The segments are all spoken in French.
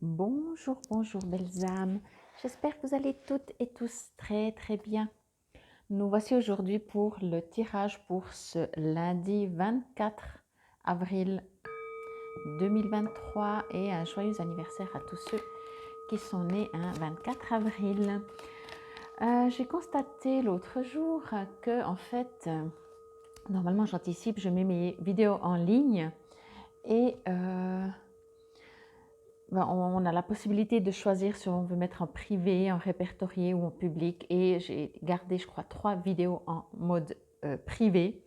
Bonjour, bonjour belles âmes. J'espère que vous allez toutes et tous très très bien. Nous voici aujourd'hui pour le tirage pour ce lundi 24 avril 2023 et un joyeux anniversaire à tous ceux qui sont nés un 24 avril. J'ai constaté l'autre jour que en fait, normalement j'anticipe, je mets mes vidéos en ligne et on a la possibilité de choisir si on veut mettre en privé, en répertorié ou en public. Et j'ai gardé, je crois, 3 vidéos en mode privé.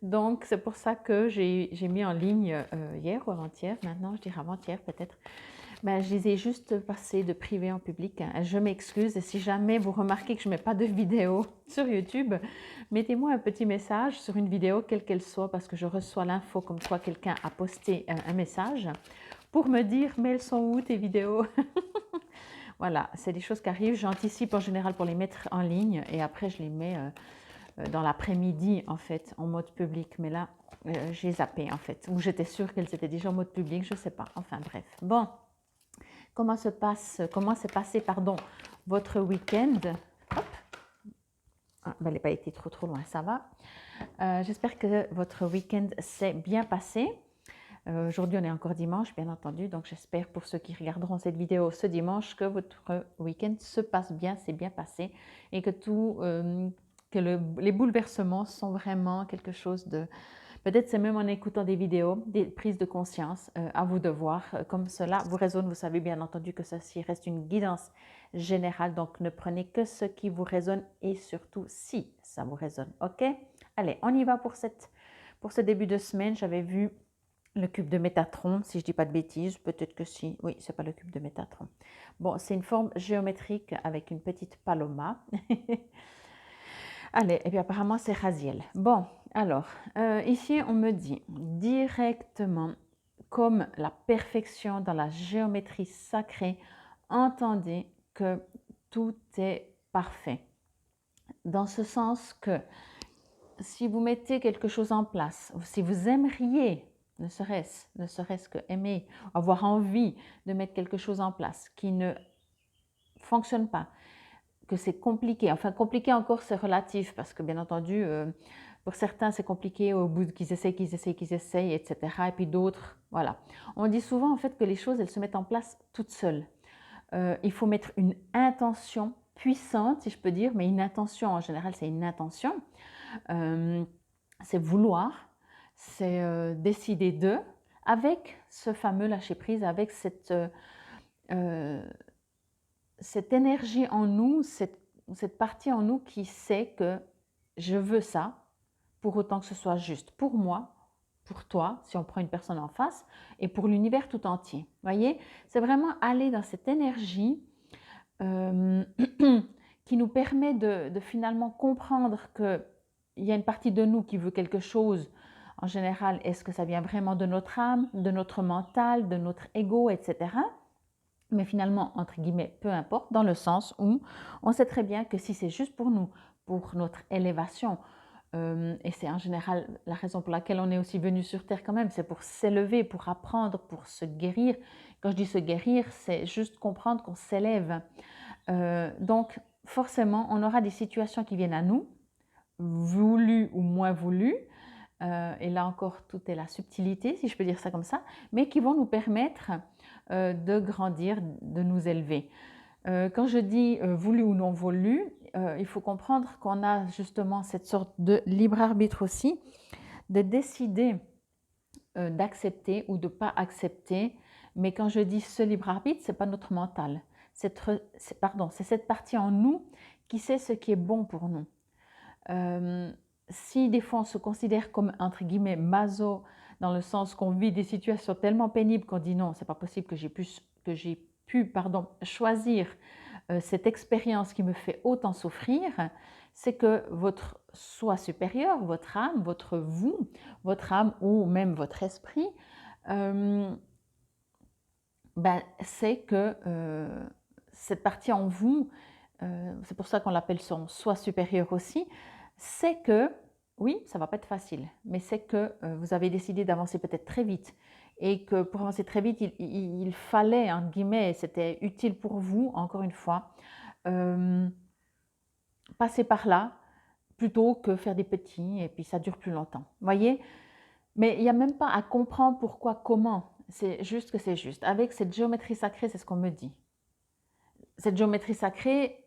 Donc, c'est pour ça que j'ai mis en ligne hier ou avant-hier, maintenant je dirais avant-hier peut-être. Je les ai juste passées de privé en public. Je m'excuse et si jamais vous remarquez que je ne mets pas de vidéo sur YouTube, mettez-moi un petit message sur une vidéo, quelle qu'elle soit, parce que je reçois l'info comme quoi quelqu'un a posté un message pour me dire « mais elles sont où tes vidéos ?» Voilà, c'est des choses qui arrivent. J'anticipe en général pour les mettre en ligne et après je les mets dans l'après-midi en fait en mode public. Mais là, j'ai zappé en fait. Ou j'étais sûre qu'elles étaient déjà en mode public, je ne sais pas. Enfin bref. Bon, comment s'est passé votre week-end? Hop. Ah, elle n'a pas été trop loin, ça va. J'espère que votre week-end s'est bien passé. Aujourd'hui, on est encore dimanche, bien entendu, donc j'espère pour ceux qui regarderont cette vidéo ce dimanche que votre week-end se passe bien, s'est bien passé et que les bouleversements sont vraiment quelque chose de... Peut-être c'est même en écoutant des vidéos, des prises de conscience, à vous de voir. Comme cela vous résonne, vous savez bien entendu que ceci reste une guidance générale, donc ne prenez que ce qui vous résonne et surtout si ça vous résonne, ok? Allez, on y va pour ce début de semaine. J'avais vu le cube de Métatron, si je ne dis pas de bêtises, peut-être que si. Oui, ce n'est pas le cube de Métatron. Bon, c'est une forme géométrique avec une petite paloma. Allez, et puis apparemment c'est Raziel. Bon, alors, ici on me dit directement, comme la perfection dans la géométrie sacrée, entendez que tout est parfait. Dans ce sens que si vous mettez quelque chose en place, ou si vous aimeriez, ne serait-ce que aimer, avoir envie de mettre quelque chose en place qui ne fonctionne pas, que c'est compliqué. Enfin, compliqué encore, c'est relatif parce que bien entendu, pour certains, c'est compliqué au bout qu'ils essayent, etc. Et puis d'autres, voilà. On dit souvent en fait que les choses, elles se mettent en place toutes seules. Il faut mettre une intention puissante, si je peux dire, mais une intention, en général, c'est une intention. C'est vouloir, c'est décider de, avec ce fameux lâcher-prise, avec cette énergie en nous, cette partie en nous qui sait que je veux ça, pour autant que ce soit juste pour moi, pour toi, si on prend une personne en face, et pour l'univers tout entier. Vous voyez, c'est vraiment aller dans cette énergie qui nous permet de finalement comprendre qu'il y a une partie de nous qui veut quelque chose. En général, est-ce que ça vient vraiment de notre âme, de notre mental, de notre ego, etc. Mais finalement, entre guillemets, peu importe, dans le sens où on sait très bien que si c'est juste pour nous, pour notre élévation, et c'est en général la raison pour laquelle on est aussi venu sur Terre quand même, c'est pour s'élever, pour apprendre, pour se guérir. Quand je dis se guérir, c'est juste comprendre qu'on s'élève. Donc, forcément, on aura des situations qui viennent à nous, voulues ou moins voulues, et là encore, tout est la subtilité, si je peux dire ça comme ça, mais qui vont nous permettre de grandir, de nous élever. Quand je dis voulu ou non voulu, il faut comprendre qu'on a justement cette sorte de libre arbitre aussi, de décider d'accepter ou de ne pas accepter. Mais quand je dis ce libre arbitre, ce n'est pas notre mental. C'est cette partie en nous qui sait ce qui est bon pour nous. Si des fois on se considère comme entre guillemets maso, dans le sens qu'on vit des situations tellement pénibles qu'on dit non, c'est pas possible que j'ai pu choisir cette expérience qui me fait autant souffrir, c'est que votre soi supérieur, votre âme, votre âme ou même votre esprit, c'est que cette partie en vous, c'est pour ça qu'on l'appelle son soi supérieur aussi, c'est que, oui, ça ne va pas être facile, mais c'est que vous avez décidé d'avancer peut-être très vite et que pour avancer très vite, il fallait, entre guillemets, c'était utile pour vous, encore une fois, euh, passer par là plutôt que faire des petits et puis ça dure plus longtemps. Vous voyez? Mais il n'y a même pas à comprendre pourquoi, comment. C'est juste que c'est juste. Avec cette géométrie sacrée, c'est ce qu'on me dit. Cette géométrie sacrée,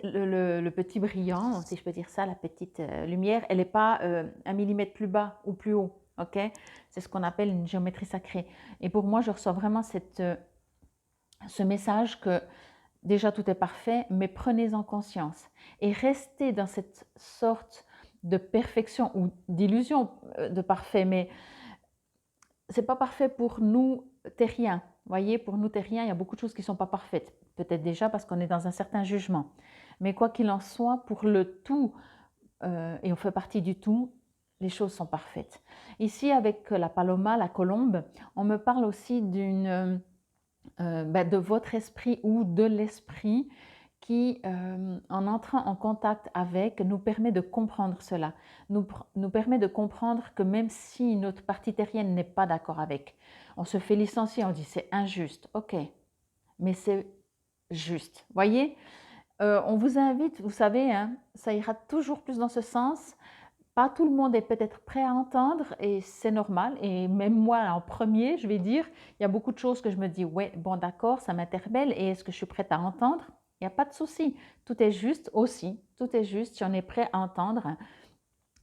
le petit brillant, si je peux dire ça, la petite lumière, elle n'est pas 1 millimètre plus bas ou plus haut. Ok? C'est ce qu'on appelle une géométrie sacrée. Et pour moi, je reçois vraiment ce message que déjà tout est parfait, mais prenez-en conscience et restez dans cette sorte de perfection ou d'illusion de parfait, mais c'est pas parfait pour nous terriens. Vous voyez, pour nous terriens, il y a beaucoup de choses qui ne sont pas parfaites. Peut-être déjà parce qu'on est dans un certain jugement. Mais quoi qu'il en soit, pour le tout, et on fait partie du tout, les choses sont parfaites. Ici, avec la paloma, la colombe, on me parle aussi de votre esprit ou de l'esprit qui, en entrant en contact avec, nous permet de comprendre cela, nous permet de comprendre que même si notre partie terrienne n'est pas d'accord avec, on se fait licencier, on dit c'est injuste, ok, mais c'est juste. Voyez, on vous invite, vous savez, hein, ça ira toujours plus dans ce sens. Pas tout le monde est peut-être prêt à entendre et c'est normal. Et même moi, en premier, je vais dire, il y a beaucoup de choses que je me dis, ouais, bon d'accord, ça m'interpelle et est-ce que je suis prête à entendre? Il n'y a pas de souci. Tout est juste aussi. Tout est juste si on est prêt à entendre.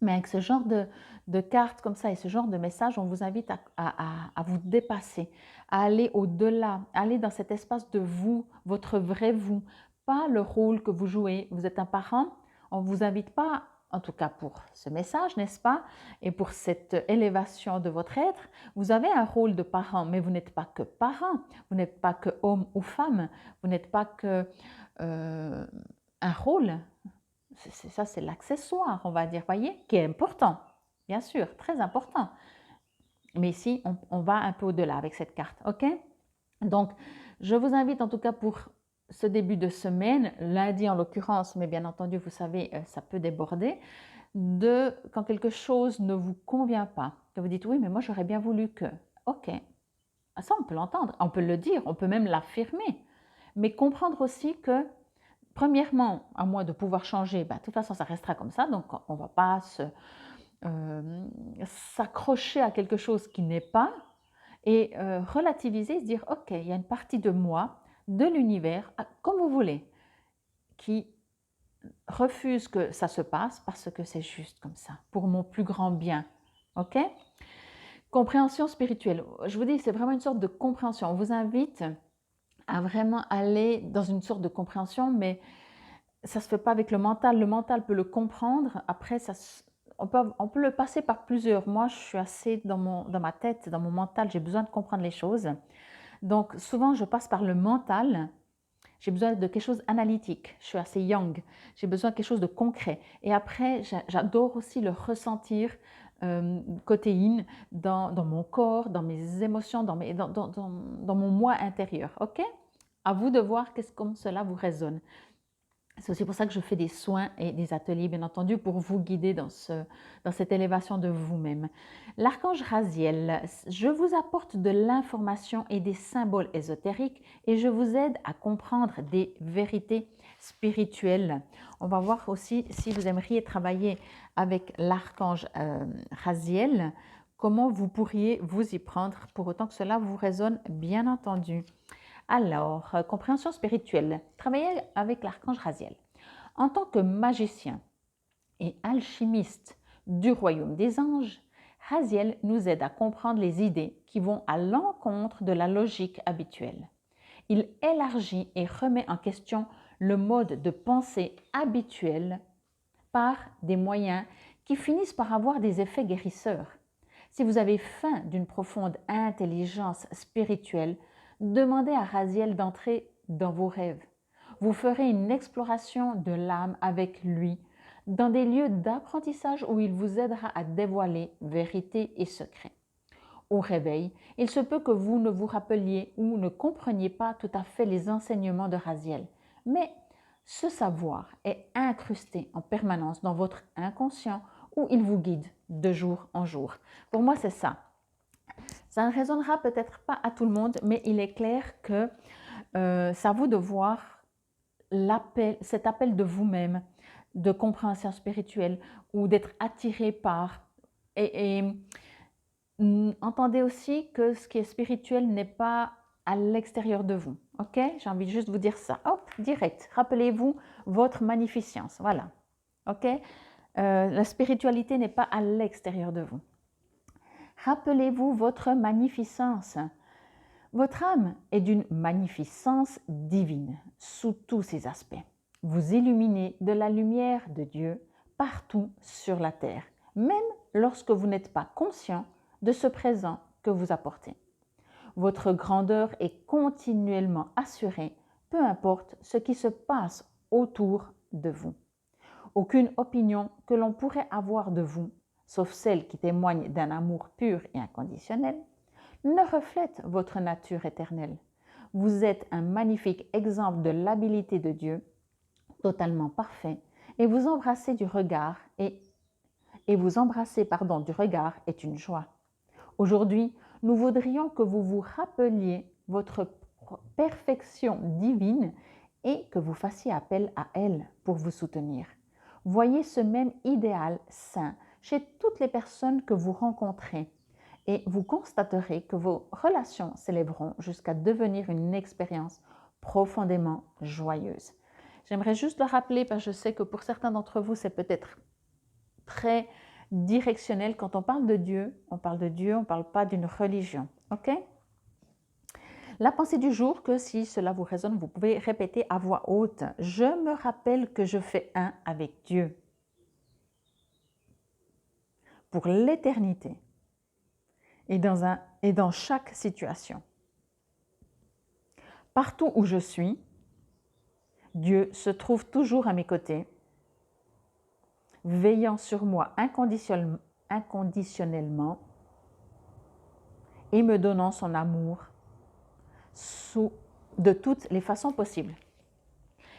Mais avec ce genre de cartes comme ça et ce genre de messages, on vous invite à vous dépasser, à aller au-delà, aller dans cet espace de vous, votre vrai vous, pas le rôle que vous jouez. Vous êtes un parent, on ne vous invite pas, en tout cas pour ce message, n'est-ce pas? Et pour cette élévation de votre être, vous avez un rôle de parent, mais vous n'êtes pas que parent, vous n'êtes pas que homme ou femme, vous n'êtes pas que un rôle. Ça, c'est l'accessoire, on va dire, voyez, qui est important, bien sûr, très important. Mais ici, on va un peu au-delà avec cette carte, ok? Donc, je vous invite en tout cas pour ce début de semaine, lundi en l'occurrence, mais bien entendu, vous savez, ça peut déborder, quand quelque chose ne vous convient pas, que vous dites, oui, mais moi, j'aurais bien voulu que, ok, ça, on peut l'entendre, on peut le dire, on peut même l'affirmer, mais comprendre aussi que premièrement, à moins de pouvoir changer, de toute façon, ça restera comme ça. Donc, on ne va pas s'accrocher à quelque chose qui n'est pas et relativiser, se dire, OK, il y a une partie de moi, de l'univers, comme vous voulez, qui refuse que ça se passe parce que c'est juste comme ça, pour mon plus grand bien. OK? Compréhension spirituelle. Je vous dis, c'est vraiment une sorte de compréhension. On vous invite à vraiment aller dans une sorte de compréhension, mais ça ne se fait pas avec le mental. Le mental peut le comprendre. Après, on peut le passer par plusieurs. Moi, je suis assez dans ma tête, dans mon mental. J'ai besoin de comprendre les choses. Donc, souvent, je passe par le mental. J'ai besoin de quelque chose d'analytique. Je suis assez yang. J'ai besoin de quelque chose de concret. Et après, j'adore aussi le ressentir côté yin dans mon corps, dans mes émotions, dans mon moi intérieur. OK? À vous de voir comme cela vous résonne. C'est aussi pour ça que je fais des soins et des ateliers, bien entendu, pour vous guider dans cette élévation de vous-même. L'archange Raziel, je vous apporte de l'information et des symboles ésotériques et je vous aide à comprendre des vérités spirituelles. On va voir aussi si vous aimeriez travailler avec l'archange Raziel, comment vous pourriez vous y prendre pour autant que cela vous résonne, bien entendu. Alors, compréhension spirituelle, travailler avec l'archange Raziel. En tant que magicien et alchimiste du royaume des anges, Raziel nous aide à comprendre les idées qui vont à l'encontre de la logique habituelle. Il élargit et remet en question le mode de pensée habituel par des moyens qui finissent par avoir des effets guérisseurs. Si vous avez faim d'une profonde intelligence spirituelle, demandez à Raziel d'entrer dans vos rêves. Vous ferez une exploration de l'âme avec lui dans des lieux d'apprentissage où il vous aidera à dévoiler vérité et secrets. Au réveil, il se peut que vous ne vous rappeliez ou ne compreniez pas tout à fait les enseignements de Raziel, mais ce savoir est incrusté en permanence dans votre inconscient où il vous guide de jour en jour. Pour moi, c'est ça. Ça ne résonnera peut-être pas à tout le monde, mais il est clair que c'est à vous de voir cet appel de vous-même, de compréhension spirituelle ou d'être attiré par. Et entendez aussi que ce qui est spirituel n'est pas à l'extérieur de vous. Ok? J'ai envie de juste vous dire ça. Hop, direct. Rappelez-vous votre magnificence. Voilà. Ok? La spiritualité n'est pas à l'extérieur de vous. Rappelez-vous votre magnificence. Votre âme est d'une magnificence divine sous tous ses aspects. Vous illuminez de la lumière de Dieu partout sur la terre, même lorsque vous n'êtes pas conscient de ce présent que vous apportez. Votre grandeur est continuellement assurée, peu importe ce qui se passe autour de vous. Aucune opinion que l'on pourrait avoir de vous, sauf celle qui témoigne d'un amour pur et inconditionnel, ne reflète votre nature éternelle. Vous êtes un magnifique exemple de l'habilité de Dieu, totalement parfait, et vous embrasser du regard du regard est une joie. Aujourd'hui, nous voudrions que vous vous rappeliez votre perfection divine et que vous fassiez appel à elle pour vous soutenir. Voyez ce même idéal saint chez toutes les personnes que vous rencontrez et vous constaterez que vos relations s'élèveront jusqu'à devenir une expérience profondément joyeuse. J'aimerais juste le rappeler parce que je sais que pour certains d'entre vous, c'est peut-être très directionnel. Quand on parle de Dieu, on ne parle pas d'une religion. Ok? La pensée du jour, que si cela vous résonne, vous pouvez répéter à voix haute. Je me rappelle que je fais un avec Dieu pour l'éternité et dans chaque situation. Partout où je suis, Dieu se trouve toujours à mes côtés, veillant sur moi inconditionnellement et me donnant son amour de toutes les façons possibles.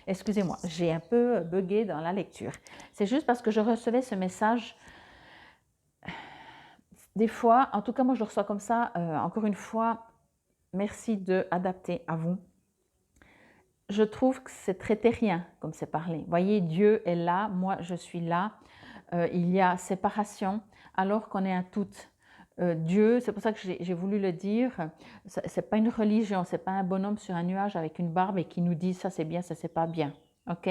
Excusez-moi, j'ai un peu bugué dans la lecture. C'est juste parce que je recevais ce message. Des fois, en tout cas moi je le reçois comme ça, encore une fois, merci d'adapter à vous. Je trouve que c'est très terrien comme c'est parlé. Voyez, Dieu est là, moi je suis là. Il y a séparation alors qu'on est un tout. Dieu, c'est pour ça que j'ai voulu le dire, c'est pas une religion, c'est pas un bonhomme sur un nuage avec une barbe et qui nous dit ça c'est bien, ça c'est pas bien. Ok?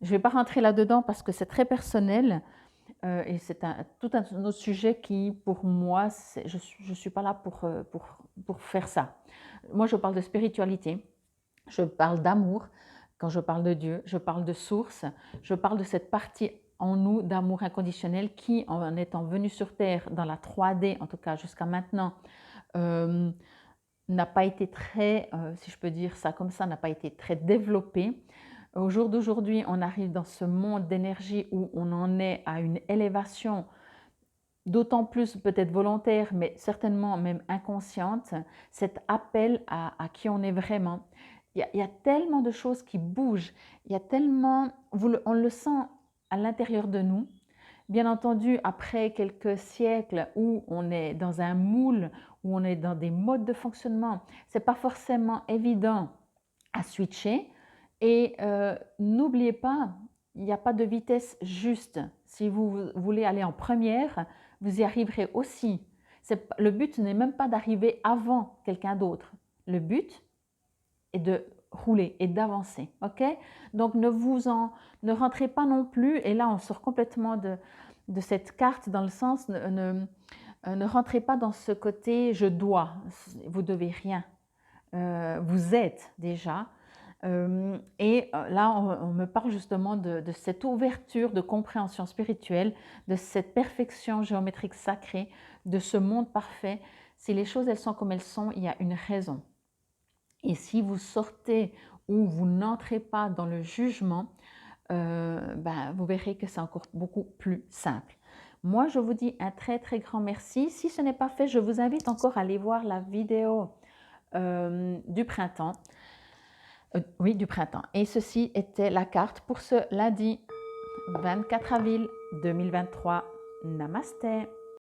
Je vais pas rentrer là-dedans parce que c'est très personnel et c'est tout un autre sujet qui, pour moi, je suis pas là pour faire ça. Moi, je parle de spiritualité, je parle d'amour. Quand je parle de Dieu, je parle de source, je parle de cette partie en nous d'amour inconditionnel qui, en étant venu sur Terre dans la 3D, en tout cas jusqu'à maintenant, n'a pas été très, si je peux dire ça comme ça, n'a pas été très développé. Au jour d'aujourd'hui, on arrive dans ce monde d'énergie où on en est à une élévation d'autant plus peut-être volontaire, mais certainement même inconsciente, cet appel à qui on est vraiment. Il y a tellement de choses qui bougent, il y a tellement, on le sent à l'intérieur de nous. Bien entendu, après quelques siècles où on est dans un moule, où on est dans des modes de fonctionnement, ce n'est pas forcément évident à switcher. Et n'oubliez pas, il n'y a pas de vitesse juste. Si vous voulez aller en première, vous y arriverez aussi. Le but n'est même pas d'arriver avant quelqu'un d'autre. Le but est de rouler et d'avancer. Ok? Donc ne rentrez pas non plus, et là on sort complètement de cette carte dans le sens, ne rentrez pas dans ce côté je dois, vous devez rien. Vous êtes déjà. Là, on me parle justement de cette ouverture de compréhension spirituelle, de cette perfection géométrique sacrée, de ce monde parfait. Si les choses elles sont comme elles sont, il y a une raison. Et si vous sortez ou vous n'entrez pas dans le jugement, vous verrez que c'est encore beaucoup plus simple. Moi, je vous dis un très très grand merci. Si ce n'est pas fait, je vous invite encore à aller voir la vidéo du printemps. Oui, du printemps. Et ceci était la carte pour ce lundi 24 avril 2023. Namasté.